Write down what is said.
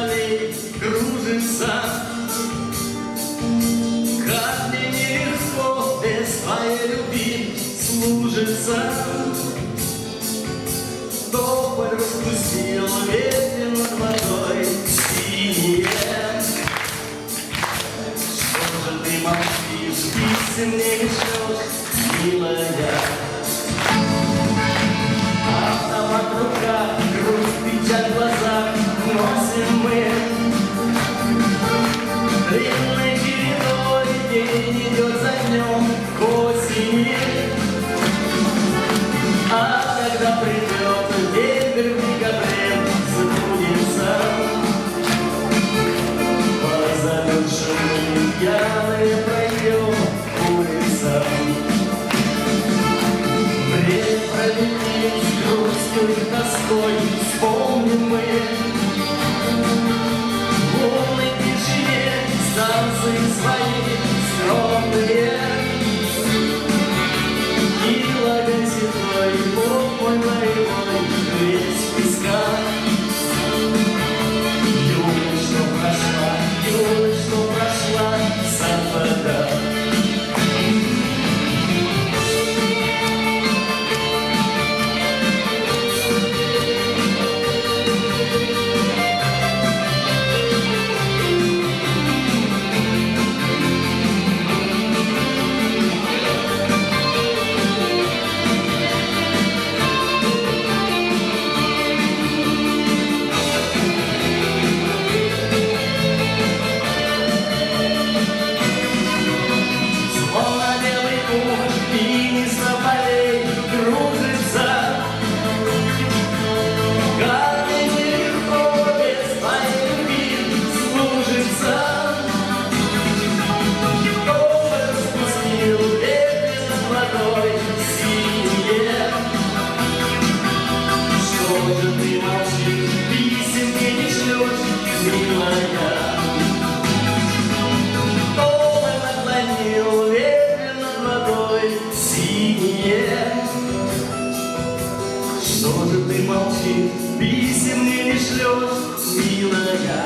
полей кружится. Как мне нелегко без твоей любви служится. Тополь распустил ветви над водой синие. Что же ты молчишь, писем мне не шлешь, милая? Автомат в руках, грусть, печаль в глазах носим мы. Длинной чередой день идет за днем к осени. А когда придет ветер в декабре, сбудется. По замерзшим пьяные пройдем улицам. Время пролетит с грустью и тоской, вспомним мы. В лунной тишине станции свои скромные. И лагерь седой, Бог мой боевой, весь в песках. Юность, что прошла в сапогах. Что же ты молчишь, писем мне не шлешь, милая?